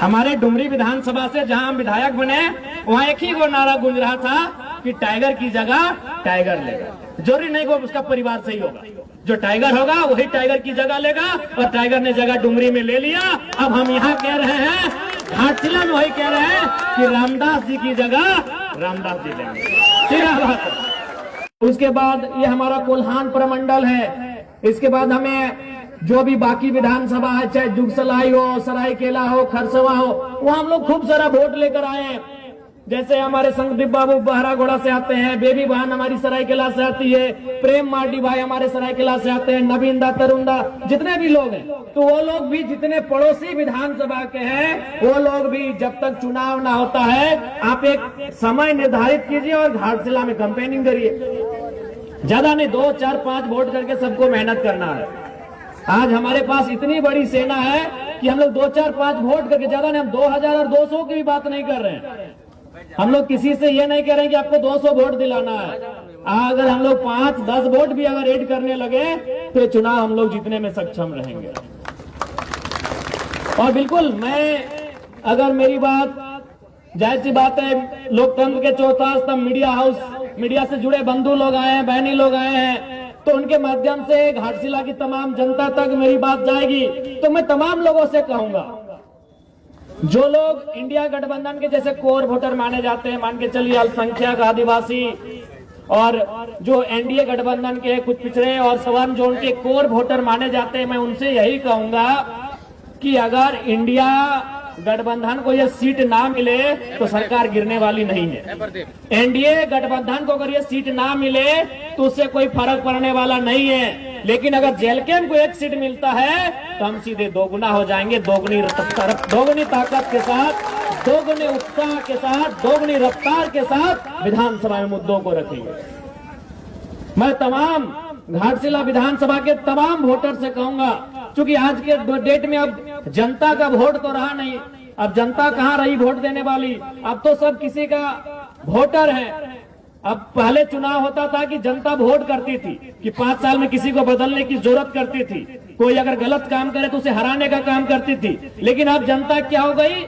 हमारे डुमरी विधानसभा से जहां हम विधायक बने वहां एक ही वो नारा गूंज रहा था कि टाइगर की जगह टाइगर लेगा। जरूरी नहीं वो उसका परिवार सही होगा, जो टाइगर होगा वही टाइगर की जगह लेगा, और टाइगर ने जगह डुमरी में ले लिया। अब हम यहाँ कह रहे हैं, घाटशिला में वही कह रहे हैं कि रामदास जी की जगह रामदास जी लेंगे। सीधा बात है। उसके बाद ये हमारा कोल्हान प्रमंडल है। इसके बाद हमें जो भी बाकी विधानसभा है, चाहे जुगसलाई हो, सरायकेला हो, खरसवा हो, वो हम लोग खूब सारा वोट लेकर आए हैं। जैसे हमारे संगदीप बाबू बहरागोड़ा से आते हैं, बेबी बहन हमारी सरायकेला से आती है, प्रेम मार्डी भाई हमारे सरायकेला से आते हैं, नवीनदा तरुणदा, जितने भी लोग हैं, तो वो लोग भी जितने पड़ोसी विधानसभा के हैं वो लोग भी, जब तक चुनाव ना होता है आप एक समय निर्धारित कीजिए और घाटशिला में कैंपेनिंग करिए। ज्यादा नहीं, 2, 4, 5 वोट करके सबको मेहनत करना है। आज हमारे पास इतनी बड़ी सेना है कि हम लोग 2, 4, 5 वोट करके, ज्यादा नहीं, हम 2000 और 200 की भी बात नहीं कर रहे हैं। हम लोग किसी से ये नहीं कह रहे हैं कि आपको 200 वोट दिलाना है। अगर हम लोग 5, 10 वोट भी अगर ऐड करने लगे तो चुनाव हम लोग जीतने में सक्षम रहेंगे। और बिल्कुल मैं, अगर मेरी बात, जाहिर सी बात है, लोकतंत्र के चौथा स्तंभ मीडिया हाउस, मीडिया से जुड़े बंधु लोग आए हैं, बहनी लोग आए हैं, तो उनके माध्यम से घाटशिला की तमाम जनता तक मेरी बात जाएगी। तो मैं तमाम लोगों से कहूंगा, जो लोग इंडिया गठबंधन के जैसे कोर वोटर माने जाते हैं, मान के चलिए अल्पसंख्यक, आदिवासी, और जो एनडीए गठबंधन के कुछ पिछड़े और सवर्ण जोन के कोर वोटर माने जाते हैं, मैं उनसे यही कहूंगा कि अगर इंडिया गठबंधन को यह सीट ना मिले तो सरकार गिरने वाली नहीं है। एनडीए गठबंधन को अगर यह सीट ना मिले तो उससे कोई फर्क पड़ने वाला नहीं है। लेकिन अगर जेलकेम को एक सीट मिलता है तो हम सीधे दोगुना हो जाएंगे, दोगुनी ताकत के साथ, दोगुने उत्साह के साथ, दोगुनी रफ्तार के साथ विधानसभा में मुद्दों को रखेंगे। मैं तमाम घाटशिला विधानसभा के तमाम वोटर से कहूंगा, क्योंकि आज के डेट में अब जनता का वोट तो रहा नहीं, अब जनता कहाँ रही वोट देने वाली, अब तो सब किसी का वोटर है। अब पहले चुनाव होता था कि जनता वोट करती थी कि 5 साल में किसी को बदलने की जरूरत करती थी, कोई अगर गलत काम करे तो उसे हराने का काम करती थी। लेकिन अब जनता क्या हो गई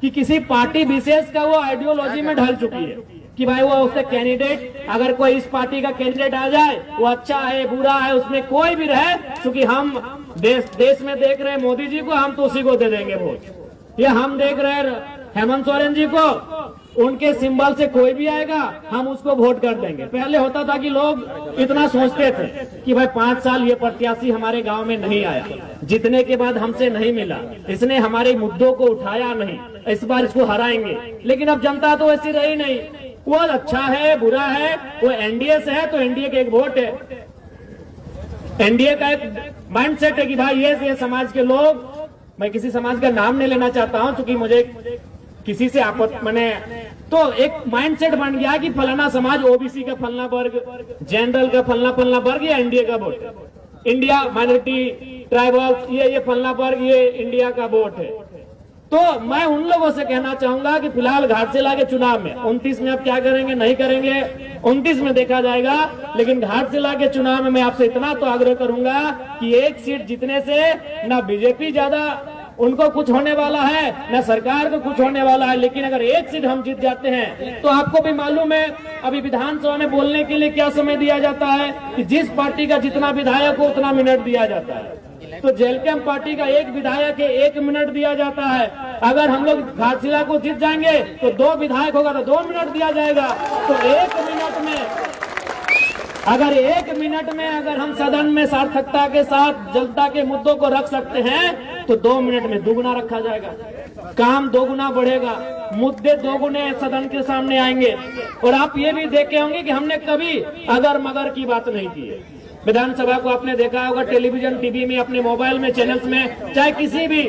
कि किसी पार्टी विशेष का वो आइडियोलॉजी में ढल चुकी है कि भाई वो उससे कैंडिडेट, अगर कोई इस पार्टी का कैंडिडेट आ जाए वो अच्छा है बुरा है, उसमें कोई भी रहे, क्योंकि हम देश में देख रहे हैं मोदी जी को, हम तो उसी को दे देंगे वोट। ये हम देख रहे हैं हेमंत सोरेन जी को, उनके सिंबल से कोई भी आएगा हम उसको वोट कर देंगे। पहले होता था कि लोग इतना सोचते थे कि भाई 5 साल ये प्रत्याशी हमारे गांव में नहीं आया, जीतने के बाद हमसे नहीं मिला, इसने हमारे मुद्दों को उठाया नहीं, इस बार इसको हराएंगे। लेकिन अब जनता तो ऐसी रही नहीं, वो अच्छा है बुरा है, वो एनडीए से है तो एनडीए का एक वोट है, एनडीए का एक माइंडसेट है कि भाई ये समाज के लोग, मैं किसी समाज का नाम नहीं लेना चाहता हूं क्योंकि मुझे किसी से आपत्ति, मैंने तो एक माइंडसेट बन गया कि फलाना समाज, ओबीसी का फलना वर्ग, जनरल का फलना वर्ग, ये एनडीए का वोट है, इंडिया माइनॉरिटी ट्राइबल्स, ये फलना वर्ग, ये इंडिया का वोट है। तो मैं उन लोगों से कहना चाहूंगा कि फिलहाल घाटशिला के चुनाव में 29 में आप क्या करेंगे नहीं करेंगे 29 में देखा जाएगा, लेकिन घाटशिला के चुनाव में मैं आपसे इतना तो आग्रह करूंगा कि एक सीट जीतने से ना बीजेपी ज्यादा उनको कुछ होने वाला है, न सरकार को कुछ होने वाला है, लेकिन अगर एक सीट हम जीत जाते हैं तो आपको भी मालूम है अभी विधानसभा में बोलने के लिए क्या समय दिया जाता है कि जिस पार्टी का जितना विधायक हो उतना मिनट दिया जाता है। तो जेलकेम पार्टी का एक विधायक है 1 मिनट दिया जाता है। अगर हम लोग घाटशिला को जीत जाएंगे तो 2 विधायक होगा तो 2 मिनट दिया जाएगा। तो 1 मिनट में अगर हम सदन में सार्थकता के साथ जनता के मुद्दों को रख सकते हैं तो 2 मिनट में दुगुना रखा जाएगा, काम दोगुना बढ़ेगा, मुद्दे दोगुने सदन के सामने आएंगे। और आप ये भी देखे होंगे कि हमने कभी अगर मगर की बात नहीं की है। विधानसभा को आपने देखा होगा टेलीविजन टीवी में, अपने मोबाइल में, चैनल्स में, चाहे किसी भी,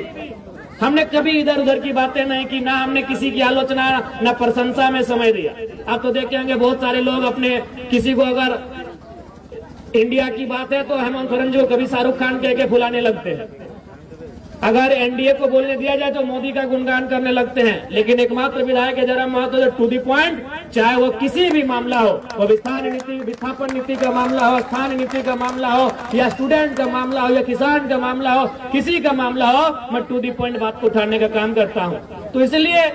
हमने कभी इधर उधर की बातें नहीं की, ना हमने किसी की आलोचना ना प्रशंसा में समय दिया। आप तो देखे होंगे बहुत सारे लोग अपने किसी को अगर इंडिया की बात है तो हेमंत सोरेन जी को कभी शाहरुख खान कह के फुलाने लगते हैं। अगर एनडीए को बोलने दिया जाए तो मोदी का गुणगान करने लगते हैं, लेकिन एकमात्र विधायक है जयराम महतो जो टू दी पॉइंट, चाहे वो किसी भी मामला हो, वो विस्थापन नीति का मामला हो, स्थान नीति का मामला हो, या स्टूडेंट का मामला हो, या किसान का मामला हो, किसी का मामला हो, मैं टू दी पॉइंट बात को उठाने का काम करता हूँ। तो इसलिए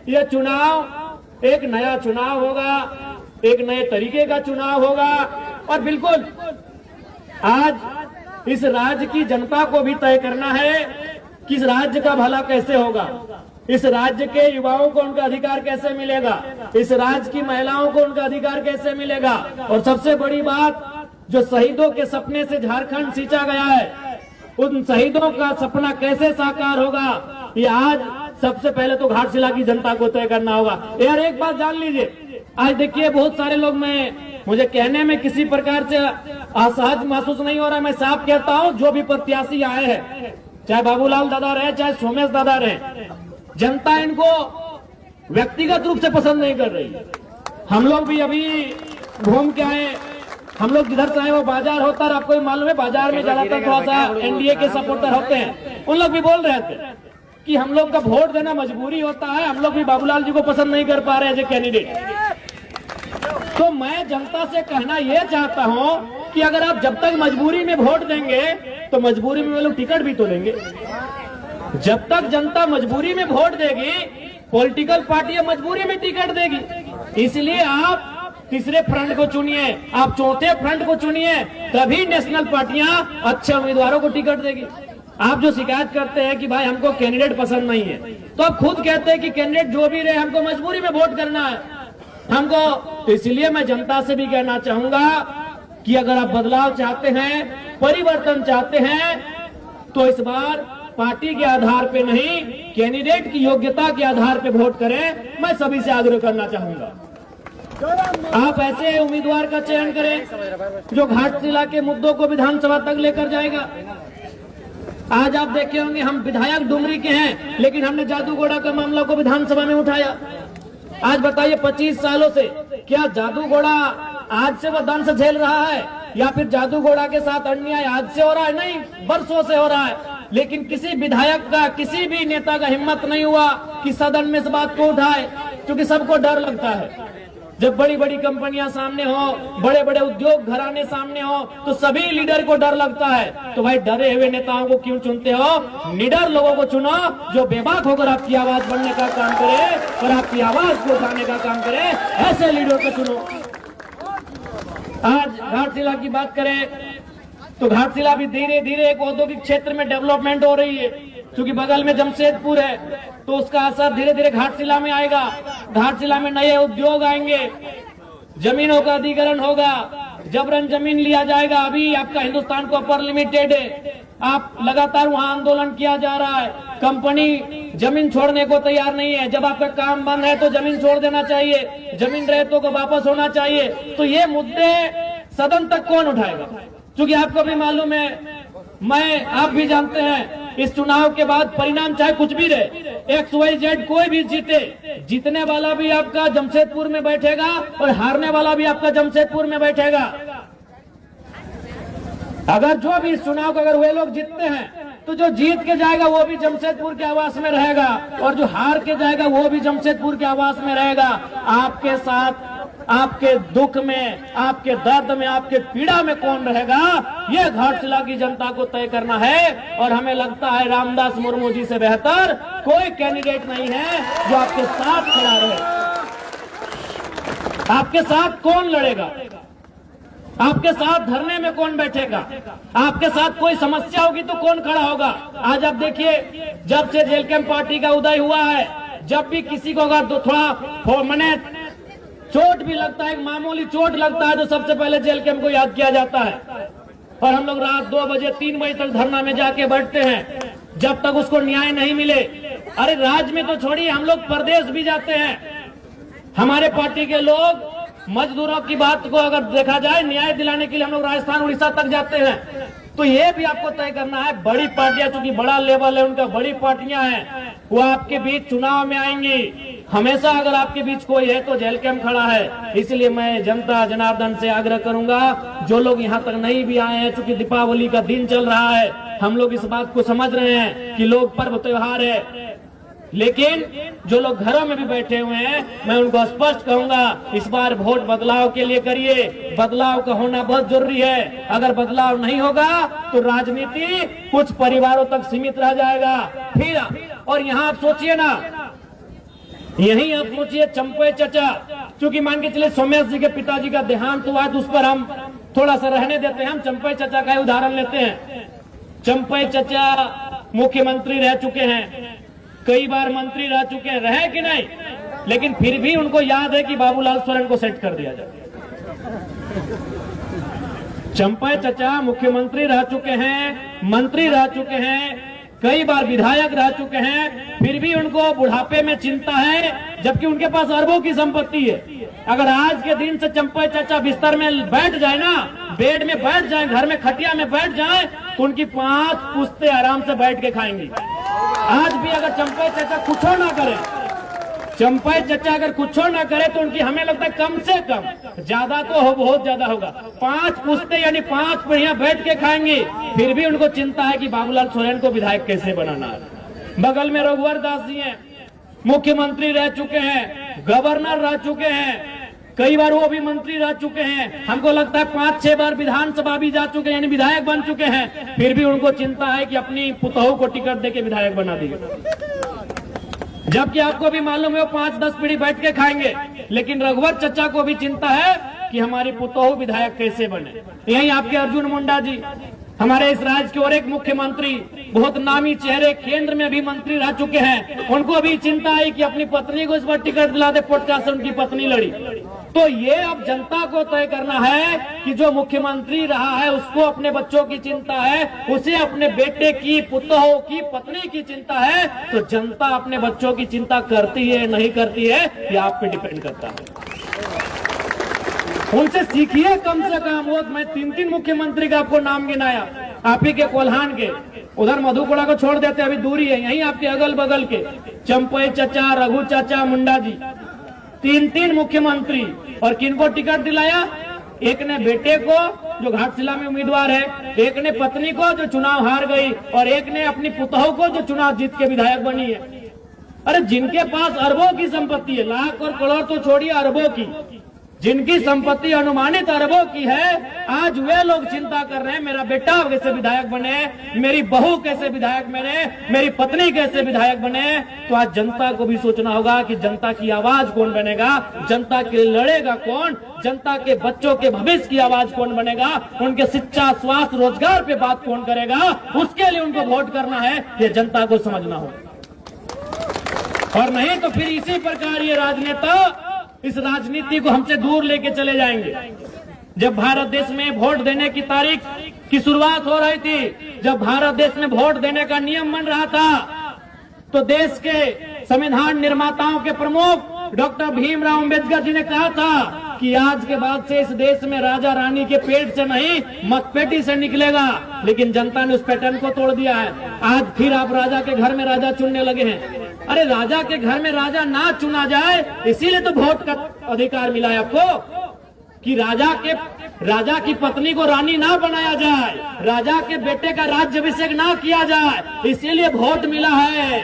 यह चुनाव एक नया चुनाव होगा, एक नए तरीके का चुनाव होगा, और बिल्कुल आज इस राज्य की जनता को भी तय करना है कि इस राज्य का भला कैसे होगा, इस राज्य के युवाओं को उनका अधिकार कैसे मिलेगा, इस राज्य की महिलाओं को उनका अधिकार कैसे मिलेगा, और सबसे बड़ी बात, जो शहीदों के सपने से झारखंड सींचा गया है, उन शहीदों का सपना कैसे साकार होगा, ये आज सबसे पहले तो घाटशिला की जनता को तय करना होगा। यार एक बात जान लीजिए, आज देखिए बहुत सारे लोग, मुझे कहने में किसी प्रकार से असहज महसूस नहीं हो रहा है, मैं साफ कहता हूँ, जो भी प्रत्याशी आए हैं, चाहे बाबूलाल दादा रहे, चाहे सोमेश दादा रहे, जनता इनको व्यक्तिगत रूप से पसंद नहीं कर रही। हम लोग भी अभी घूम के आए, हम लोग जिधर चाहे वो बाजार होता है, आपको मालूम है बाजार में ज्यादातर थोड़ा सा एनडीए के सपोर्टर होते हैं, उन लोग भी बोल रहे थे कि हम लोग का वोट देना मजबूरी होता है, हम लोग भी बाबूलाल जी को पसंद नहीं कर पा रहे एज ए कैंडिडेट। तो मैं जनता से कहना यह चाहता हूं कि अगर आप जब तक मजबूरी में वोट देंगे तो मजबूरी में वो लोग टिकट भी तो देंगे। जब तक जनता मजबूरी में वोट देगी, पॉलिटिकल पार्टियां मजबूरी में टिकट देगी। इसलिए आप तीसरे फ्रंट को चुनिए, आप चौथे फ्रंट को चुनिए, तभी नेशनल पार्टियां अच्छे उम्मीदवारों को टिकट देगी। आप जो शिकायत करते हैं कि भाई हमको कैंडिडेट पसंद नहीं है, तो आप खुद कहते हैं कि कैंडिडेट जो भी रहे हमको मजबूरी में वोट करना है हमको। तो इसलिए मैं जनता से भी कहना चाहूंगा कि अगर आप बदलाव चाहते हैं, परिवर्तन चाहते हैं, तो इस बार पार्टी के आधार पे नहीं, कैंडिडेट की योग्यता के आधार पे वोट करें। मैं सभी से आग्रह करना चाहूंगा, आप ऐसे उम्मीदवार का चयन करें जो घाटशिला के मुद्दों को विधानसभा तक लेकर जाएगा। आज आप देखे होंगे, हम विधायक डुमरी के हैं, लेकिन हमने जादूगोड़ा का मामला को विधानसभा में उठाया। आज बताइए 25 सालों से क्या जादूगोड़ा आज से वो दंश झेल रहा है, या फिर जादूगोड़ा के साथ अन्याय आज से हो रहा है? नहीं, बरसों से हो रहा है। लेकिन किसी विधायक का, किसी भी नेता का हिम्मत नहीं हुआ कि सदन में इस बात को उठाए, क्योंकि सबको डर लगता है। जब बड़ी बड़ी कंपनियां सामने हो, बड़े बड़े उद्योग घराने सामने हो, तो सभी लीडर को डर लगता है। तो भाई डरे हुए नेताओं को क्यों चुनते हो? निडर लोगों को चुनो जो बेबाक होकर आपकी आवाज बनने का काम करे और आपकी आवाज को उठाने का काम करे। ऐसे लीडर को चुनो। आज घाटशिला की बात करें तो घाटशिला भी धीरे धीरे एक औद्योगिक क्षेत्र में डेवलपमेंट हो रही है, क्योंकि बगल में जमशेदपुर है, तो उसका असर धीरे धीरे घाटशिला में आएगा। घाटशिला में नए उद्योग आएंगे, जमीनों का अधिग्रहण होगा, जबरन जमीन लिया जाएगा। अभी आपका हिंदुस्तान कॉपर लिमिटेड है, आप लगातार वहां आंदोलन किया जा रहा है, कंपनी जमीन छोड़ने को तैयार नहीं है। जब आपका काम बंद है तो जमीन छोड़ देना चाहिए, जमीन रहितों को वापस होना चाहिए। तो ये मुद्दे सदन तक कौन उठाएगा? क्योंकि आपको भी मालूम है, आप भी जानते हैं, इस चुनाव के बाद परिणाम चाहे कुछ भी रहे, XYZ कोई भी जीते, जीतने वाला भी आपका जमशेदपुर में बैठेगा और हारने वाला भी आपका जमशेदपुर में बैठेगा। अगर जो भी इस चुनाव को अगर वे लोग जीतते हैं, तो जो जीत के जाएगा वो भी जमशेदपुर के आवास में रहेगा, और जो हार के जाएगा वो भी जमशेदपुर के आवास में रहेगा। आपके साथ, आपके दुख में, आपके दर्द में, आपके पीड़ा में कौन रहेगा, ये घाटशिला की जनता को तय करना है। और हमें लगता है रामदास मुर्मू जी से बेहतर कोई कैंडिडेट नहीं है जो आपके साथ खड़ा रहे। आपके साथ कौन लड़ेगा? आपके साथ धरने में कौन बैठेगा? आपके साथ कोई समस्या होगी तो कौन खड़ा होगा? आज आप देखिए, जब से जेल कैंप पार्टी का उदय हुआ है, जब भी किसी को अगर थोड़ा मने चोट भी लगता है, मामूली चोट लगता है, तो सबसे पहले जेल कैंप को याद किया जाता है। और हम लोग रात 2 बजे 3 बजे तक धरना में जाके बैठते हैं, जब तक उसको न्याय नहीं मिले। अरे राज्य में तो छोड़िए, हम लोग प्रदेश भी जाते हैं। हमारे पार्टी के लोग मजदूरों की बात को अगर देखा जाए, न्याय दिलाने के लिए हम लोग राजस्थान उड़ीसा तक जाते हैं। तो ये भी आपको तय करना है, बड़ी पार्टियां, चूंकि बड़ा लेवल है उनका, बड़ी पार्टियां हैं, वो आपके बीच चुनाव में आएंगी। हमेशा अगर आपके बीच कोई है तो जेल कैंप खड़ा है। इसलिए मैं जनता जनार्दन से आग्रह करूंगा, जो लोग यहाँ तक नहीं भी आए हैं, चूंकि दीपावली का दिन चल रहा है, हम लोग इस बात को समझ रहे हैं कि लोग पर्व त्योहार है, लेकिन जो लोग घरों में भी बैठे हुए हैं, मैं उनको स्पष्ट कहूंगा, इस बार वोट बदलाव के लिए करिए। बदलाव का होना बहुत जरूरी है। अगर बदलाव नहीं होगा तो राजनीति कुछ परिवारों तक सीमित रह जाएगा। फिर और यहाँ आप सोचिए ना, यही आप सोचिए चंपई चचा, क्योंकि मान के चले सोमेश जी के पिताजी का देहांत हुआ तो उस पर हम थोड़ा सा रहने देते हैं, हम चंपई चचा का उदाहरण लेते हैं। चंपई चचा मुख्यमंत्री रह चुके हैं, कई बार मंत्री रह चुके हैं, रहे कि नहीं, लेकिन फिर भी उनको याद है कि बाबूलाल सोरेन को सेट कर दिया जाए। चंपई चचा मुख्यमंत्री रह चुके हैं, मंत्री रह चुके हैं, कई बार विधायक रह चुके हैं, फिर भी उनको बुढ़ापे में चिंता है, जबकि उनके पास अरबों की संपत्ति है। अगर आज के दिन से चंपई चचा बिस्तर में बैठ जाए ना, बेड में बैठ जाए, घर में खटिया में बैठ जाए, तो उनकी 5 पुश्ते आराम से बैठ के खाएंगी। आज भी अगर चंपई चचा कुछ ना करे, चंपई चचा अगर कुछ ना करे तो उनकी हमें लगता है कम से कम, ज्यादा तो हो, बहुत ज्यादा होगा, 5 पुश्ते यानी 5 पीढ़ियां बैठ के खाएंगे। फिर भी उनको चिंता है कि बाबूलाल सोरेन को विधायक कैसे बनाना है। बगल में रघुवर दास जी हैं, मुख्यमंत्री रह चुके हैं, गवर्नर रह चुके हैं, कई बार वो भी मंत्री रह चुके हैं, हमको लगता है 5-6 बार विधानसभा भी जा चुके हैं, यानी विधायक बन चुके हैं। फिर भी उनको चिंता है कि अपनी पुतोहू को टिकट देके विधायक बना दिए, जबकि आपको भी मालूम है वो 5-10 पीढ़ी बैठ के खाएंगे। लेकिन रघुवर चचा को भी चिंता है कि हमारी पुतोहू विधायक कैसे बने। यही आपके अर्जुन मुंडा जी, हमारे इस राज्य के और एक मुख्यमंत्री, बहुत नामी चेहरे, केंद्र में भी मंत्री रह चुके हैं, उनको भी चिंता है कि अपनी पत्नी को इस बार टिकट दिला दे, पॉडकास्ट से उनकी पत्नी लड़ी। तो ये अब जनता को तय करना है कि जो मुख्यमंत्री रहा है उसको अपने बच्चों की चिंता है, उसे अपने बेटे की, पुतोहू की, पत्नी की चिंता है, तो जनता अपने बच्चों की चिंता करती है नहीं करती है, ये आप पे डिपेंड करता है। उनसे सीखिए कम से कम। वो मैं 3 मुख्यमंत्री का आपको नाम गिनाया, आप ही के कोल्हान के, उधर मधुपुरा को छोड़ देते, अभी दूरी है, यही आपके अगल बगल के चंपई चचा, रघु चाचा, मुंडा जी, 3 मुख्यमंत्री। और किनको टिकट दिलाया? एक ने बेटे को जो घाटशिला में उम्मीदवार है, एक ने पत्नी को जो चुनाव हार गई, और एक ने अपनी पुतोहू को जो चुनाव जीत के विधायक बनी है। अरे जिनके पास अरबों की संपत्ति है, लाख और करोड़ तो छोड़िए, अरबों की, जिनकी संपत्ति अनुमानित अरबों की है, आज वे लोग चिंता कर रहे हैं मेरा बेटा कैसे विधायक बने, मेरी बहू कैसे विधायक बने, मेरी पत्नी कैसे विधायक बने। तो आज जनता को भी सोचना होगा कि जनता की आवाज कौन बनेगा, जनता के लिए लड़ेगा कौन, जनता के बच्चों के भविष्य की आवाज कौन बनेगा, उनके शिक्षा, स्वास्थ्य, रोजगार पे बात कौन करेगा, उसके लिए उनको वोट करना है, ये जनता को समझना हो। और नहीं तो फिर इसी प्रकार ये राजनेता इस राजनीति को हमसे दूर लेके चले जाएंगे। जब भारत देश में वोट देने की तारीख की शुरुआत हो रही थी, जब भारत देश में वोट देने का नियम बन रहा था, तो देश के संविधान निर्माताओं के प्रमुख डॉक्टर भीमराव अंबेडकर जी ने कहा था कि आज के बाद से इस देश में राजा रानी के पेट से नहीं, मतपेटी से निकलेगा। लेकिन जनता ने उस पैटर्न को तोड़ दिया है। आज फिर आप राजा के घर में राजा चुनने लगे हैं। अरे राजा के घर में राजा ना चुना जाए, इसीलिए तो वोट का अधिकार मिला है आपको, कि राजा की पत्नी को रानी ना बनाया जाए, राजा के बेटे का राज्याभिषेक ना किया जाए, इसीलिए वोट मिला है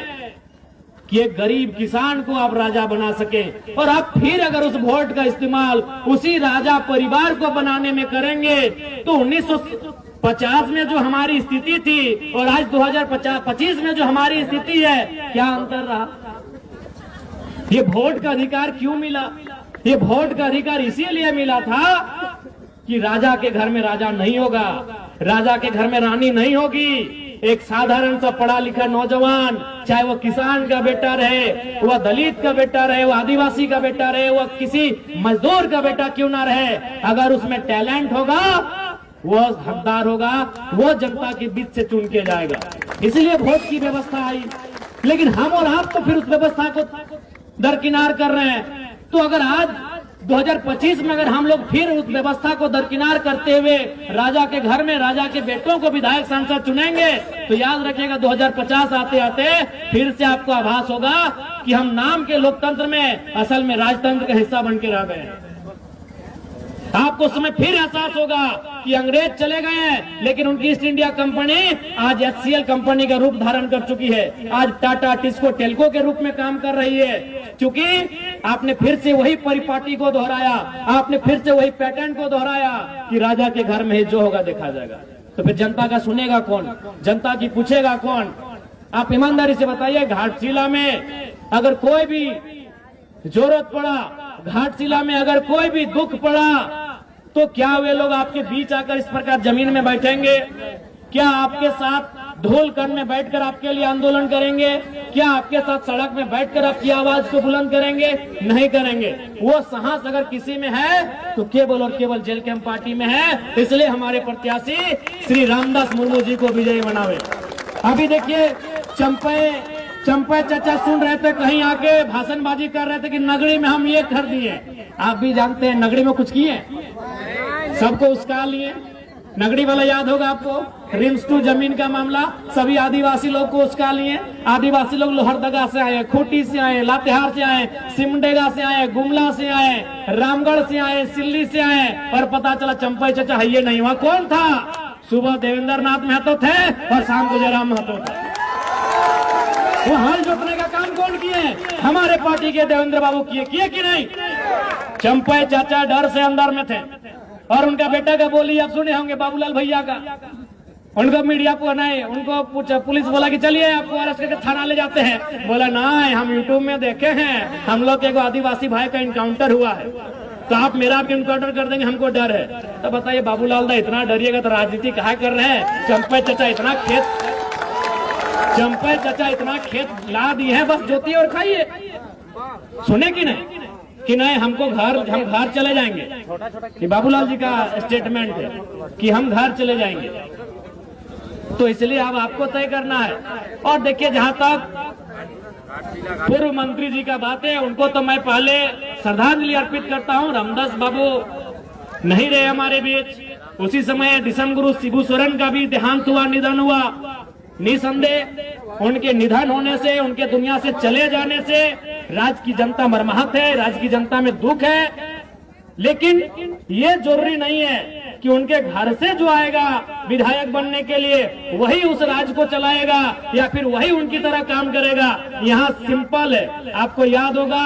कि एक गरीब किसान को आप राजा बना सके। और आप फिर अगर उस वोट का इस्तेमाल उसी राजा परिवार को बनाने में करेंगे, तो 1950 में जो हमारी स्थिति थी और आज 2025 में जो हमारी स्थिति है, क्या अंतर रहा? ये वोट का अधिकार क्यों मिला? ये वोट का अधिकार इसीलिए मिला था कि राजा के घर में राजा नहीं होगा, राजा के घर में रानी नहीं होगी। एक साधारण सा पढ़ा लिखा नौजवान, चाहे वो किसान का बेटा रहे, वह दलित का बेटा रहे, वह आदिवासी का बेटा रहे, वह किसी मजदूर का बेटा क्यों ना रहे, अगर उसमें टैलेंट होगा, वो हकदार होगा, वो जनता के बीच से चुन के जाएगा। इसलिए वोट की व्यवस्था आई। लेकिन हम और आप तो फिर उस व्यवस्था को दरकिनार कर रहे हैं। तो अगर आज 2025 में अगर हम लोग फिर उस व्यवस्था को दरकिनार करते हुए राजा के घर में राजा के बेटों को विधायक सांसद चुनेंगे, तो याद रखिएगा 2050 आते आते फिर से आपको आभास होगा कि हम नाम के लोकतंत्र में असल में राजतंत्र का हिस्सा बन के रह गए। आपको समय फिर एहसास होगा कि अंग्रेज चले गए हैं, लेकिन उनकी ईस्ट इंडिया कंपनी आज HCL कंपनी का रूप धारण कर चुकी है। आज टाटा टिस्को टेल्को के रूप में काम कर रही है, क्योंकि आपने फिर से वही परिपाटी को दोहराया, आपने फिर से वही पैटर्न को दोहराया कि राजा के घर में ही जो होगा देखा जाएगा। तो फिर जनता का सुनेगा कौन, जनता की पूछेगा कौन? आप ईमानदारी से बताइए, घाटशिला में अगर कोई भी जरूरत पड़ा, घाटशिला में अगर कोई भी दुख पड़ा, तो क्या वे लोग आपके बीच आकर इस प्रकार जमीन में बैठेंगे? क्या आपके साथ ढोल कन में बैठकर आपके लिए आंदोलन करेंगे? क्या आपके साथ सड़क में बैठकर आपकी आवाज को बुलंद करेंगे? नहीं करेंगे। वो साहस अगर किसी में है तो केवल और केवल जेल कैंप पार्टी में है। इसलिए हमारे प्रत्याशी श्री रामदास मुर्मू जी को विजयी बनावे। अभी देखिए, चंपे चाचा सुन रहे थे, कहीं आके भाषणबाजी कर रहे थे कि नगरी में हम ये कर दिए। आप भी जानते हैं नगरी में कुछ किए, सबको उसका लिए। नगरी वाला याद होगा आपको, रिम्स टू जमीन का मामला, सभी आदिवासी लोग को उसका लिए। आदिवासी लोग लोहरदगा से आए, खूंटी से आए, लातेहार से आए, सिमडेगा से आए, गुमला से आए, रामगढ़ से आए, सिल्ली से आए, और पता चला चंपई चाचा है ये नहीं हुआ। कौन था? सुबह देवेंद्र नाथ महतो थे और शाम को जयराम महतो थे। वो हल जोतने का काम कौन किए? हमारे पार्टी के देवेंद्र बाबू किए कि नहीं? चंपई चाचा डर से अंदर में थे, और उनका बेटा का बोली आप सुने होंगे, बाबूलाल भैया का। उनको मीडिया को नहीं, उनको पूछा, पुलिस बोला कि चलिए आपको अरेस्ट करके थाना ले जाते हैं। बोला नहीं, हम यूट्यूब में देखे हैं, हम लोग के आदिवासी भाई का इनकाउंटर हुआ है, तो आप मेरा भी इनकाउंटर कर देंगे, हमको डर है। तो बताइए बाबूलाल दा इतना डरिएगा तो राजनीति कहा कर रहे हैं? चंपई चाचा इतना खेत ला दिए हैं, बस जोतिए और खाइए। सुने कि नहीं हम घर चले जाएंगे। कि बाबूलाल जी का स्टेटमेंट है कि हम घर चले जाएंगे। तो इसलिए अब आपको तय करना है। और देखिए, जहां तक पूर्व मंत्री जी का बात है, उनको तो मैं पहले श्रद्धांजलि अर्पित करता हूं। रामदास बाबू नहीं रहे हमारे बीच। उसी समय दिसम गुरु शिबू सोरेन का भी देहांत हुआ, निधन हुआ। निसंदेह उनके निधन होने से, उनके दुनिया से चले जाने से राज्य की जनता मर्माहत है, राज्य की जनता में दुख है। लेकिन ये जरूरी नहीं है कि उनके घर से जो आएगा विधायक बनने के लिए वही उस राज्य को चलाएगा या फिर वही उनकी तरह काम करेगा। यहाँ सिंपल है। आपको याद होगा,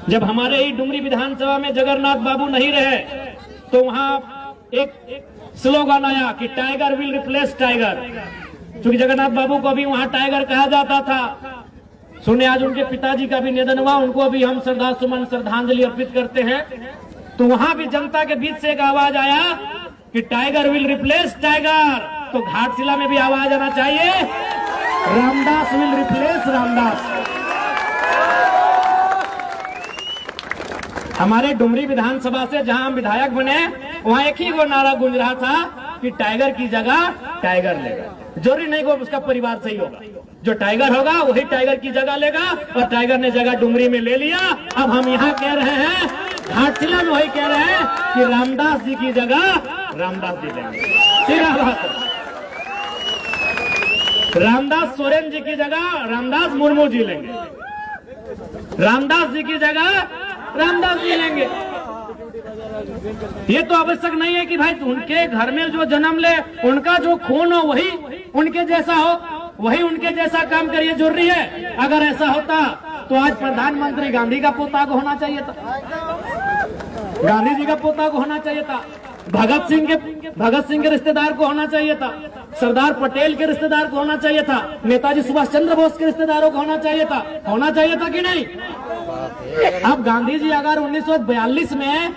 जब हमारे ही डुमरी विधानसभा में जगन्नाथ बाबू नहीं रहे, तो वहां एक स्लोगन आया कि टाइगर विल रिप्लेस टाइगर। क्योंकि जगन्नाथ बाबू को भी वहां टाइगर कहा जाता था। सुने, आज उनके पिताजी का भी निधन हुआ, उनको भी हम श्रद्धासुमन श्रद्धांजलि अर्पित करते हैं। तो वहां भी जनता के बीच से एक आवाज आया कि टाइगर विल रिप्लेस टाइगर। तो घाटशिला में भी आवाज आना चाहिए, रामदास विल रिप्लेस रामदास। हमारे डुमरी विधानसभा से जहां हम विधायक बने, वहां एक ही वो नारा गूंज रहा था कि टाइगर की जगह टाइगर लेगा। जरूरी नहीं वो उसका परिवार सही होगा, जो टाइगर होगा वही टाइगर की जगह लेगा, और टाइगर ने जगह डुमरी में ले लिया। अब हम यहाँ कह रहे हैं, घाटशिला में वही कह रहे हैं कि रामदास जी की जगह रामदास जी लेंगे। सीधा बात, रामदास सोरेन जी की जगह रामदास मुर्मू जी लेंगे, रामदास जी की जगह रामदास जी लेंगे। ये तो आवश्यक नहीं है कि भाई उनके घर में जो जन्म ले, उनका जो खून हो वही उनके जैसा हो, वही उनके जैसा काम करिए। जरूरी है? अगर ऐसा होता तो आज प्रधानमंत्री गांधी का पोता को होना चाहिए था, गांधी जी का पोता को होना चाहिए था, भगत सिंह के रिश्तेदार को होना चाहिए था, सरदार पटेल के रिश्तेदार को होना चाहिए था, नेताजी सुभाष चंद्र बोस के रिश्तेदारों को होना चाहिए था कि नहीं? अब गांधी जी अगर 1942 में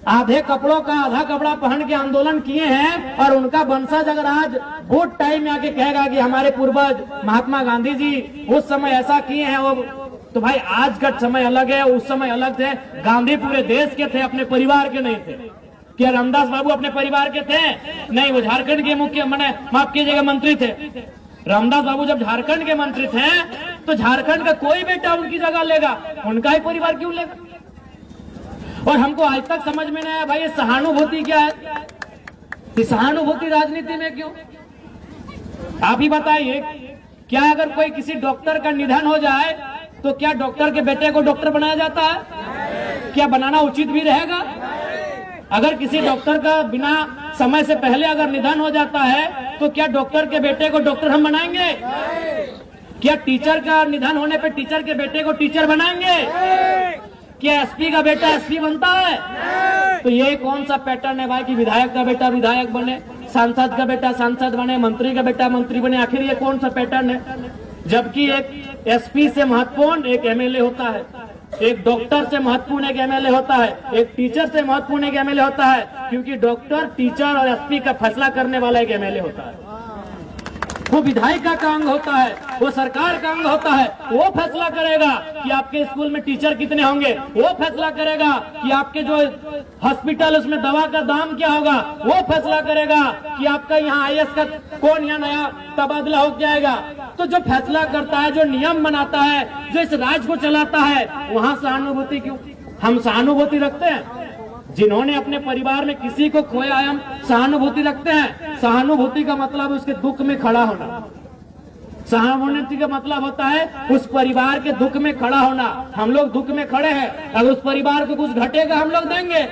आधे कपड़ों का आधा कपड़ा पहन के आंदोलन किए हैं, और उनका वंशज अगर आज वोट टाइम में आके कहेगा कि हमारे पूर्वज महात्मा गांधी जी उस समय ऐसा किए हैं, वो तो भाई आज का समय अलग है, उस समय अलग थे। गांधी पूरे देश के थे, अपने परिवार के नहीं थे। क्या रामदास बाबू अपने परिवार के थे? नहीं, वो झारखंड के माफ कीजिएगा मंत्री थे। रामदास बाबू जब झारखंड के मंत्री थे तो झारखंड का कोई बेटा उनकी जगह लेगा, उनका ही परिवार क्यों लेगा? और हमको आज तक समझ में नहीं आया भाई, ये सहानुभूति क्या है? ये सहानुभूति राजनीति में क्यों? आप ही बताइए, क्या अगर कोई किसी डॉक्टर का निधन हो जाए तो क्या डॉक्टर के बेटे को डॉक्टर बनाया जाता है? क्या बनाना उचित भी रहेगा? अगर किसी डॉक्टर का बिना समय से पहले अगर निधन हो जाता है तो क्या डॉक्टर के बेटे को डॉक्टर हम बनाएंगे? क्या टीचर का निधन होने पे टीचर के बेटे को टीचर बनाएंगे? क्या एसपी का बेटा एसपी बनता है? तो ये कौन सा पैटर्न है भाई कि विधायक का बेटा विधायक बने, सांसद का बेटा सांसद बने, मंत्री का बेटा मंत्री बने? आखिर ये कौन सा पैटर्न है? जबकि एक एसपी से महत्वपूर्ण एक एमएलए होता है, एक डॉक्टर से महत्वपूर्ण एक एमएलए होता है, एक टीचर से महत्वपूर्ण एक एमएलए होता है, क्योंकि डॉक्टर, टीचर और एसपी का फैसला करने वाला एक एमएलए होता है। वो विधायिका का अंग होता है, वो सरकार का अंग होता है। वो फैसला करेगा कि आपके स्कूल में टीचर कितने होंगे, वो फैसला करेगा कि आपके जो हॉस्पिटल उसमें दवा का दाम क्या होगा, वो फैसला करेगा कि आपका यहाँ आईएएस का कौन यहाँ नया तबादला हो जाएगा। तो जो फैसला करता है, जो नियम बनाता है, जो इस राज्य को चलाता है, वहां सहानुभूति क्यों? हम सहानुभूति रखते हैं? जिन्होंने अपने परिवार में किसी को खोया है हम सहानुभूति रखते हैं। सहानुभूति का मतलब उसके दुख में खड़ा होना। सहानुभूति का मतलब होता है उस परिवार के दुख में खड़ा होना। हम लोग दुख में खड़े हैं, अगर उस परिवार को कुछ घटेगा हम लोग देंगे।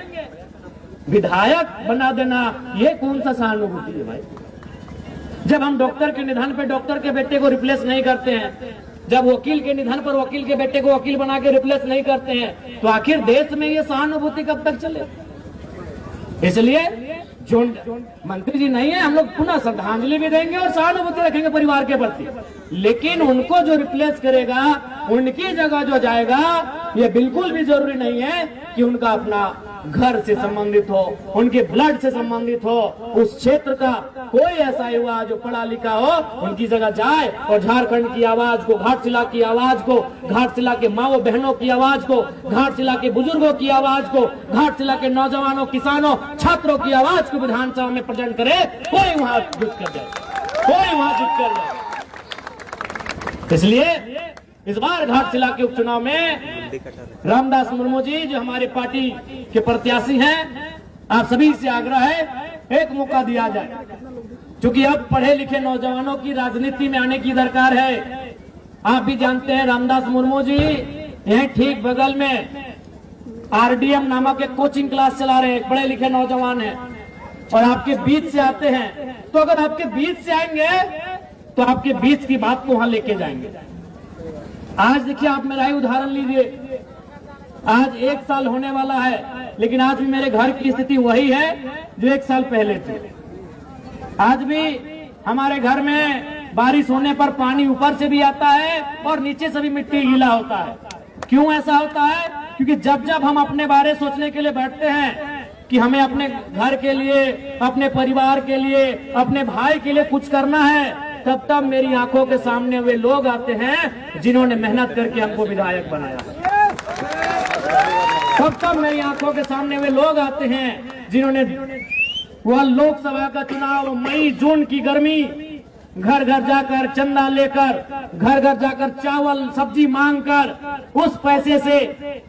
विधायक बना देना ये कौन सा सहानुभूति है भाई? जब हम डॉक्टर के निधन पे डॉक्टर के बेटे को रिप्लेस नहीं करते हैं, जब वकील के निधन पर वकील के बेटे को वकील बना के रिप्लेस नहीं करते हैं, तो आखिर देश में ये सहानुभूति कब तक चले? इसलिए जो मंत्री जी नहीं है, हम लोग पुनः श्रद्धांजलि भी देंगे और सहानुभूति रखेंगे परिवार के प्रति, लेकिन उनको जो रिप्लेस करेगा, उनकी जगह जो जाएगा, ये बिल्कुल भी जरूरी नहीं है कि उनका अपना घर से संबंधित हो, उनके ब्लड से संबंधित हो, उस क्षेत्र का कोई ऐसा युवा जो पढ़ा लिखा हो उनकी जगह जाए और झारखंड की आवाज को, घाटशिला की आवाज को, घाटशिला के माओ बहनों की आवाज को, घाटशिला के बुजुर्गों की आवाज को, घाटशिला के नौजवानों, किसानों, छात्रों की आवाज को विधानसभा में प्रेजेंट करे। कोई वहां जुट कर जाए, कोई वहां जुट कर जाए। इसलिए इस बार घाटशिला के उपचुनाव में रामदास मुर्मू जी जो हमारे पार्टी के प्रत्याशी हैं, आप सभी से आग्रह है एक मौका दिया जाए, क्योंकि अब पढ़े लिखे नौजवानों की राजनीति में आने की दरकार है। आप भी जानते हैं रामदास मुर्मू जी यहीं ठीक बगल में आरडीएम नामक एक कोचिंग क्लास चला रहे हैं, पढ़े लिखे नौजवान हैं और आपके बीच से आते हैं। तो अगर आपके बीच से आएंगे तो आपके बीच की बात को वहां लेके जाएंगे। आज देखिए, आप मेरा ही उदाहरण लीजिए, आज 1 साल होने वाला है, लेकिन आज भी मेरे घर की स्थिति वही है जो 1 साल पहले थी। आज भी हमारे घर में बारिश होने पर पानी ऊपर से भी आता है और नीचे से भी मिट्टी गीला होता है। क्यों ऐसा होता है? क्योंकि जब जब हम अपने बारे सोचने के लिए बैठते हैं कि हमें अपने घर के लिए, अपने परिवार के लिए, अपने भाई के लिए कुछ करना है, तब तब मेरी आंखों के सामने वे लोग आते हैं जिन्होंने मेहनत करके हमको विधायक बनाया। तब मेरी आंखों के सामने वे लोग आते हैं जिन्होंने वह लोकसभा का चुनाव, मई जून की गर्मी, घर घर जाकर चंदा लेकर, घर घर जाकर चावल सब्जी मांगकर, उस पैसे से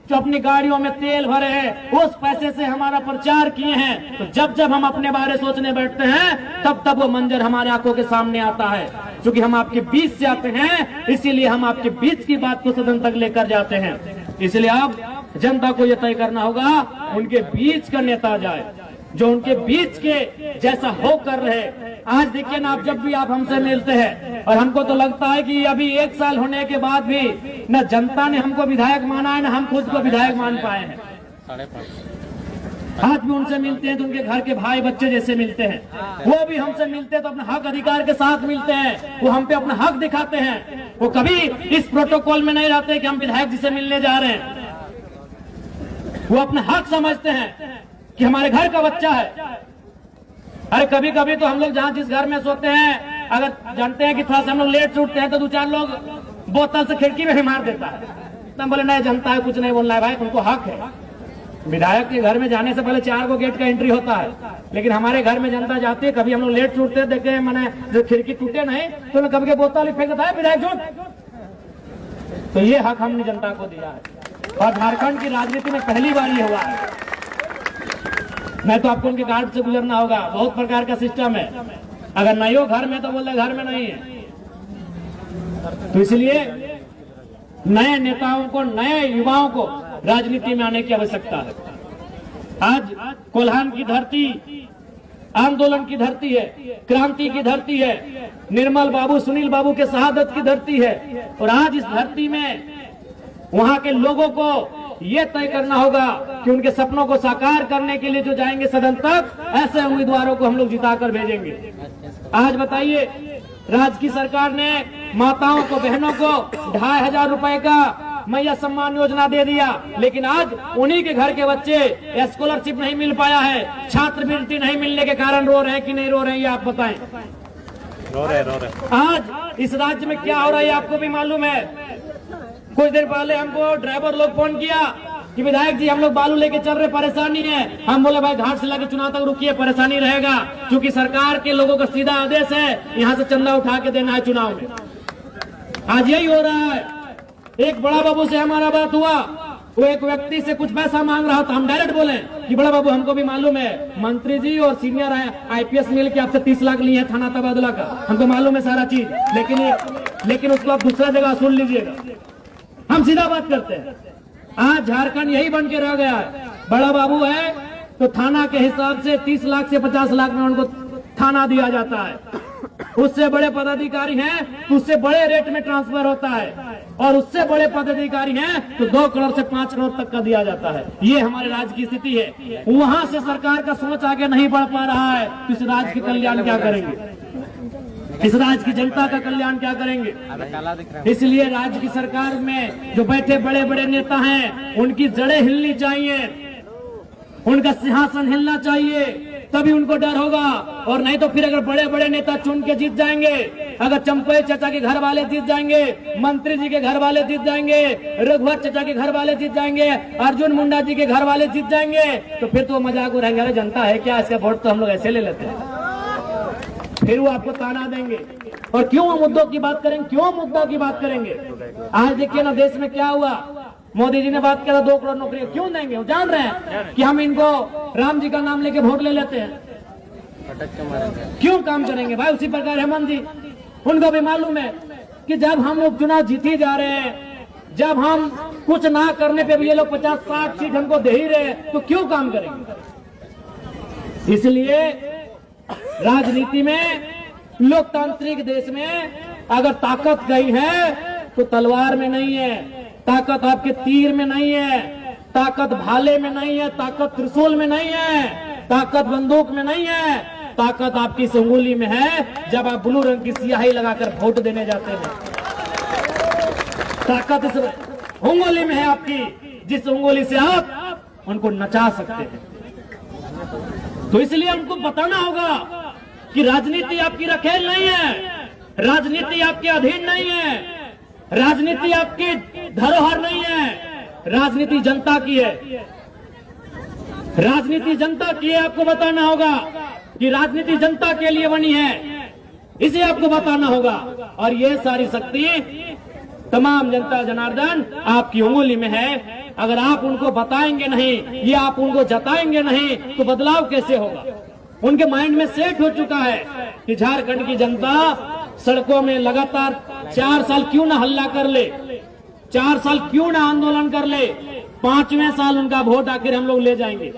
जो अपनी गाड़ियों में तेल भरे हैं, उस पैसे से हमारा प्रचार किए हैं। तो जब जब हम अपने बारे सोचने बैठते हैं, तब तब वो मंजर हमारे आंखों के सामने आता है। क्योंकि हम आपके बीच से आते हैं, इसीलिए हम आपके बीच की बात को सदन तक लेकर जाते हैं। इसलिए अब जनता को यह तय करना होगा, उनके बीच का नेता जाए जो उनके बीच के जैसा हो कर रहे। आज देखिए ना, आप जब भी आप हमसे मिलते हैं, और हमको तो लगता है कि अभी 1 साल होने के बाद भी न जनता ने हमको विधायक माना है, न हम खुद को विधायक मान पाए हैं। आज भी उनसे मिलते हैं तो उनके घर के भाई बच्चे जैसे मिलते हैं। वो भी हमसे मिलते हैं तो अपने हक अधिकार के साथ मिलते हैं, वो हम पे अपना हक दिखाते हैं। वो कभी इस प्रोटोकॉल में नहीं रहते कि हम विधायक जी से मिलने जा रहे हैं। वो अपना हक समझते हैं कि हमारे घर का बच्चा है। अरे कभी कभी तो हम लोग जहाँ जिस घर में सोते हैं, अगर जानते हैं कि थोड़ा सा हम लोग लेट से उठते हैं तो 2-4 लोग बोतल से खिड़की में ही मार देता है। तो हम बोले नहीं, जनता है, कुछ नहीं बोलना है भाई, उनको हक है। विधायक के घर में जाने से पहले 4 गो गेट का एंट्री होता है, लेकिन हमारे घर में जनता जाती है। कभी हम लोग लेट से उठते देखे हैं, मैंने जो खिड़की टूटे नहीं तो कभी के बोतल फेंक देता है विधायक झूठ। तो ये हक हमने जनता को दिया है और झारखंड की राजनीति में पहली बार ये हुआ है। मैं तो आपको उनके गार्ड से गुजरना होगा, बहुत प्रकार का सिस्टम है। अगर नहीं हो घर में तो बोले घर में नहीं है। तो इसलिए नए नेताओं को, नए युवाओं को राजनीति में आने की आवश्यकता है। आज कोल्हान की धरती आंदोलन की धरती है, क्रांति की धरती है, निर्मल बाबू सुनील बाबू के शहादत की धरती है। और आज इस धरती में वहां के लोगों को यह तय करना होगा कि उनके सपनों को साकार करने के लिए जो जाएंगे सदन तक, ऐसे उम्मीदवारों को हम लोग जिताकर भेजेंगे। आज बताइए, राज्य की सरकार ने माताओं को, बहनों को 2500 रुपए का मैया सम्मान योजना दे दिया, लेकिन आज उन्हीं के घर के बच्चे स्कॉलरशिप नहीं मिल पाया है, छात्रवृत्ति नहीं मिलने के कारण रो रहे हैं कि नहीं रो रहे हैं, ये आप बताएं। रो रहे। आज इस राज्य में क्या हो रहा है आपको भी मालूम है। कुछ देर पहले हमको ड्राइवर लोग फोन किया कि विधायक जी हम लोग बालू लेके चल रहे, परेशानी है। हम बोले भाई घाट से लेकर चुनाव तक रुकिए, परेशानी रहेगा, क्योंकि सरकार के लोगों का सीधा आदेश है यहाँ से चंदा उठा के देना है चुनाव में। आज यही हो रहा है। एक बड़ा बाबू से हमारा बात हुआ, वो एक व्यक्ति से कुछ पैसा मांग रहा था। हम डायरेक्ट बोले कि बड़ा बाबू हमको भी मालूम है, मंत्री जी और सीनियर IPS मिल के आपसे 30 लाख लिए हैं थाना तबादला का, हमको मालूम है सारा चीज, लेकिन उसको आप दूसरा जगह सुन लीजिएगा। हम सीधा बात करते हैं। आज झारखंड यही बन के रह गया है। बड़ा बाबू है तो थाना के हिसाब से 30 लाख से 50 लाख में उनको थाना दिया जाता है। उससे बड़े पदाधिकारी हैं तो उससे बड़े रेट में ट्रांसफर होता है, और उससे बड़े पदाधिकारी हैं तो 2 करोड़ से 5 करोड़ तक का दिया जाता है। ये हमारे राज्य की स्थिति है। वहां से सरकार का सोच आगे नहीं बढ़ पा रहा है तो इस राज्य के कल्याण क्या करेंगे, इस राज्य की जनता का कल्याण क्या करेंगे। इसलिए राज्य की सरकार में जो बैठे बड़े बड़े नेता हैं उनकी जड़ें हिलनी चाहिए, उनका सिंहासन हिलना चाहिए, तभी उनको डर होगा। और नहीं तो फिर अगर बड़े बड़े नेता चुन के जीत जाएंगे, अगर चंपई चाचा के घर वाले जीत जाएंगे, मंत्री जी के घर वाले जीत जाएंगे, रघुवर चाचा के घर वाले जीत जाएंगे, अर्जुन मुंडा जी के घर वाले जीत जाएंगे, तो फिर तो मजाक उड़ाएंगे, अरे जनता है क्या, इसका वोट तो हम लोग ऐसे ले लेते हैं। फिर वो आपको ताना देंगे। और क्यों मुद्दों की बात करेंगे, क्यों मुद्दा की बात करेंगे। आज देखिए ना देश में क्या हुआ, मोदी जी ने बात किया 2 करोड़ नौकरी क्यों देंगे। वो जान रहे हैं कि हम इनको राम जी का नाम लेके वोट ले लेते हैं, क्यों काम करेंगे भाई। उसी प्रकार हेमंत जी, उनको भी मालूम है कि जब हम लोग चुनाव जीती जा रहे हैं, जब हम कुछ ना करने पे भी ये लोग 50-60 सीट हमको दे ही रहे, तो क्यों काम करेंगे। इसलिए राजनीति में, लोकतांत्रिक देश में अगर ताकत गई है तो तलवार में नहीं है, ताकत आपके तीर में नहीं है, ताकत भाले में नहीं है, ताकत त्रिशूल में नहीं है, ताकत बंदूक में नहीं है, ताकत आपकी इस उंगली में है जब आप ब्लू रंग की स्याही लगाकर वोट देने जाते हैं। ताकत इस उंगली में है आपकी, जिस उंगली से आप उनको नचा सकते हैं। तो इसलिए हमको बताना होगा कि राजनीति आपकी रखेल नहीं है, राजनीति आपके अधीन नहीं है, राजनीति आपकी धरोहर नहीं है, राजनीति जनता की है, राजनीति जनता की है। आपको बताना होगा कि राजनीति जनता के लिए बनी है, इसे आपको बताना होगा। और ये सारी शक्ति तमाम जनता जनार्दन आपकी उंगली में है। अगर आप उनको बताएंगे नहीं, ये आप उनको जताएंगे नहीं, तो बदलाव कैसे होगा। उनके माइंड में सेट हो चुका है कि झारखंड की जनता सड़कों में लगातार 4 साल क्यों ना हल्ला कर ले, 4 साल क्यों ना आंदोलन कर ले, 5वें साल उनका वोट आखिर हम लोग ले जाएंगे।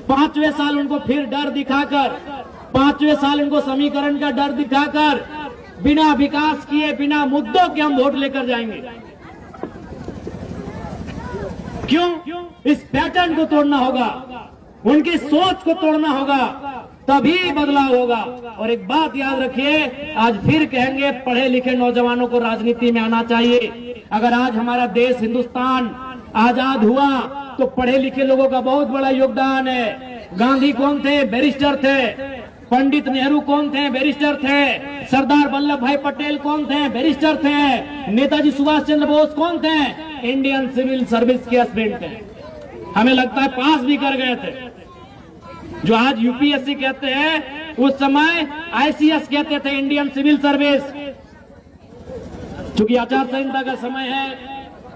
5वें साल उनको फिर डर दिखाकर, 5वें साल उनको समीकरण का डर दिखाकर, बिना विकास किए, बिना मुद्दों के हम वोट लेकर जाएंगे। क्यों? इस पैटर्न को तोड़ना होगा, उनकी सोच को तोड़ना होगा, तभी बदलाव होगा। और एक बात याद रखिए, आज फिर कहेंगे पढ़े लिखे नौजवानों को राजनीति में आना चाहिए। अगर आज हमारा देश हिंदुस्तान आजाद हुआ तो पढ़े लिखे लोगों का बहुत बड़ा योगदान है। गांधी कौन थे? बैरिस्टर थे। पंडित नेहरू कौन थे? बैरिस्टर थे। सरदार वल्लभ भाई पटेल कौन थे? बैरिस्टर थे। नेताजी सुभाष चंद्र बोस कौन थे? इंडियन सिविल सर्विस के एस्पिरेंट थे। हमें लगता है पास भी कर गए थे। जो आज यूपीएससी कहते हैं, उस समय आईसीएस कहते थे, इंडियन सिविल सर्विस। चूंकि आचार संहिता का समय है,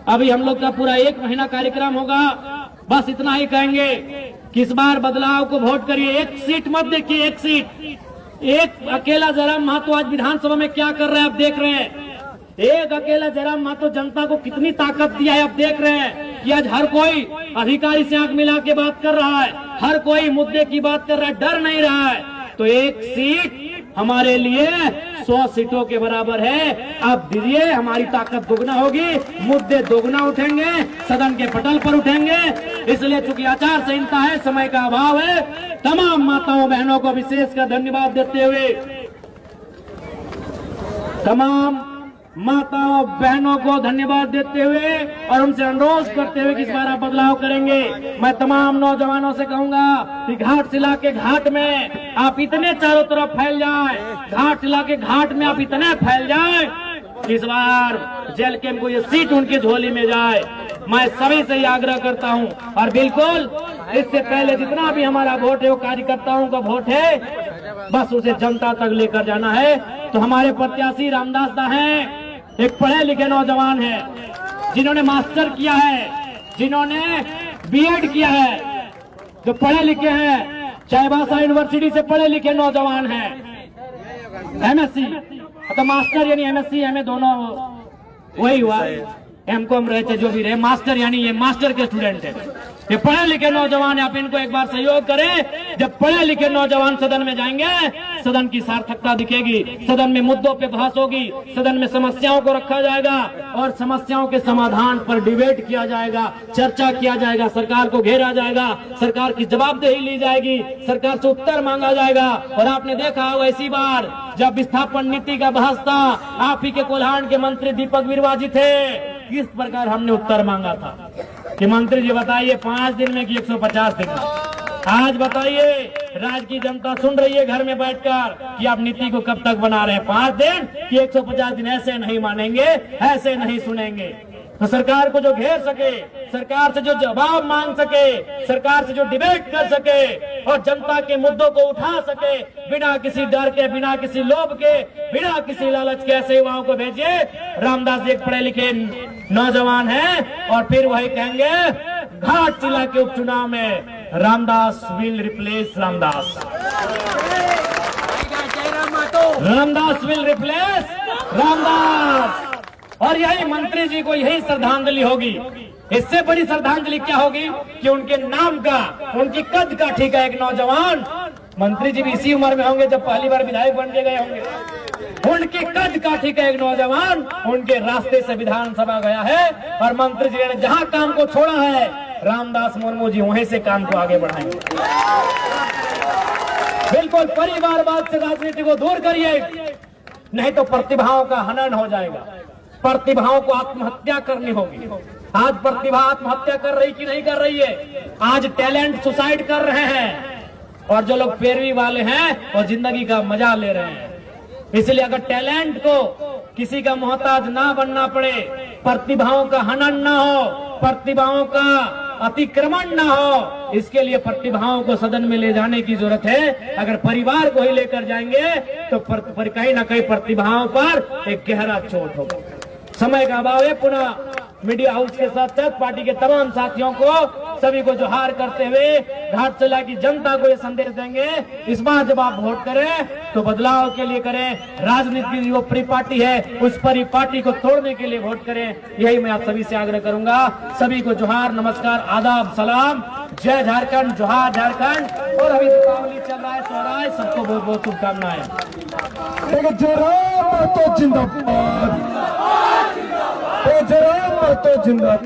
अभी हम लोग का पूरा 1 महीना कार्यक्रम होगा। बस इतना ही कहेंगे कि इस बार बदलाव को वोट करिए। 1 सीट मत देखिए, 1 सीट। एक अकेला जयराम महतो आज विधानसभा में क्या कर रहे हैं आप देख रहे हैं। एक अकेला जयराम महतो जनता को कितनी ताकत दिया है आप देख रहे हैं कि आज हर कोई अधिकारी से आंख मिला के बात कर रहा है, हर कोई मुद्दे की बात कर रहा है, डर नहीं रहा है। तो एक सीट हमारे लिए 100 सीटों के बराबर है। आप दीजिए, हमारी ताकत दोगुना होगी, मुद्दे दोगुना उठेंगे, सदन के पटल पर उठेंगे। इसलिए चूंकि आचार संहिता है, समय का अभाव है, तमाम माताओं बहनों को विशेषकर धन्यवाद देते हुए, तमाम माताओं बहनों को धन्यवाद देते हुए और उनसे अनुरोध करते हुए कि इस बार आप बदलाव करेंगे। मैं तमाम नौजवानों से कहूंगा कि घाटशिला के घाट में आप इतने चारों तरफ फैल जाएं, घाटशिला के घाट में आप इतने फैल जाएं, इस बार जेल कैंप को ये सीट उनकी झोली में जाए। मैं सभी से आग्रह करता हूं। और बिल्कुल इससे पहले जितना भी हमारा वोट है वो कार्यकर्ताओं का वोट है, बस उसे जनता तक लेकर जाना है। तो हमारे प्रत्याशी रामदास दा हैं, एक पढ़े लिखे नौजवान है, जिन्होंने मास्टर किया है, जिन्होंने बीएड किया है, जो पढ़े लिखे हैं, चाईबासा यूनिवर्सिटी से पढ़े लिखे नौजवान हैं, एमएससी, तो मास्टर यानी एमएससी एमए दोनों वही हुआ, एमकॉम रहे थे जो भी रहे, मास्टर यानी ये मास्टर के स्टूडेंट है। ये पढ़े लिखे नौजवान, आप इनको एक बार सहयोग करें। जब पढ़े लिखे नौजवान सदन में जाएंगे, सदन की सार्थकता दिखेगी, सदन में मुद्दों पे बहस होगी, सदन में समस्याओं को रखा जाएगा और समस्याओं के समाधान पर डिबेट किया जाएगा, चर्चा किया जाएगा, सरकार को घेरा जाएगा, सरकार की जवाबदेही ली जाएगी, सरकार से उत्तर मांगा जाएगा। और आपने देखा होगा इसी बार जब विस्थापन नीति का बहस था, आप ही के कोल्हान के मंत्री दीपक बिरुवा जी थे, किस प्रकार हमने उत्तर मांगा था कि मंत्री जी बताइए 5 दिन में कि 150 दिन में। आज बताइए, राज्य की जनता सुन रही है घर में बैठकर कि आप नीति को कब तक बना रहे हैं, 5 दिन कि 150 दिन। ऐसे नहीं मानेंगे, ऐसे नहीं सुनेंगे। तो सरकार को जो घेर सके, सरकार से जो जवाब मांग सके, सरकार से जो डिबेट कर सके और जनता के मुद्दों को उठा सके, बिना किसी डर के, बिना किसी लोभ के, बिना किसी लालच के, ऐसे युवाओं को भेजिए। रामदास जी एक पढ़े लिखे नौजवान हैं और फिर वही कहेंगे घाटशिला के उपचुनाव में Ramdas will replace Ramdas, Ramdas will replace Ramdas. और यही मंत्री जी को यही श्रद्धांजलि होगी। इससे बड़ी श्रद्धांजलि क्या होगी कि उनके नाम का, उनकी कद का ठीक है एक नौजवान, मंत्री जी भी इसी उम्र में होंगे जब पहली बार विधायक बन के गए होंगे, उनके कद का ठीक है एक नौजवान उनके रास्ते से विधानसभा गया है और मंत्री जी ने जहां काम को छोड़ा है, रामदास मुर्मू जी वहीं से काम को आगे बढ़ाएंगे। बिल्कुल परिवारवाद से राजनीति को दूर करिए, नहीं तो प्रतिभाओं का हनन हो जाएगा, प्रतिभाओं को आत्महत्या करनी होगी। आज प्रतिभा आत्महत्या कर रही कि नहीं कर रही है? आज टैलेंट सुसाइड कर रहे हैं और जो लोग पैरवी वाले हैं वो जिंदगी का मजा ले रहे हैं। इसलिए अगर टैलेंट को किसी का मोहताज ना बनना पड़े, प्रतिभाओं का हनन ना हो, प्रतिभाओं का अतिक्रमण ना हो, इसके लिए प्रतिभाओं को सदन में ले जाने की जरूरत है। अगर परिवार को ही लेकर जाएंगे तो कहीं ना कहीं प्रतिभाओं पर एक गहरा चोट होगा। समय का अभाव है। पुनः मीडिया हाउस के साथ साथ पार्टी के तमाम साथियों को, सभी को जोहार करते हुए घाटशिला की जनता को ये संदेश देंगे, इस बार जब आप वोट करें तो बदलाव के लिए करें। राजनीति जो प्री पार्टी है उस परी पार्टी को तोड़ने के लिए वोट करें। यही मैं आप सभी से आग्रह करूंगा। सभी को जोहार, नमस्कार, आदाब, सलाम, जय झारखंड, जोहार झारखंड। और अभी दीपावली चल रहा है, सोहराय, सबको बहुत बहुत शुभकामनाएं। जिंदाबाद।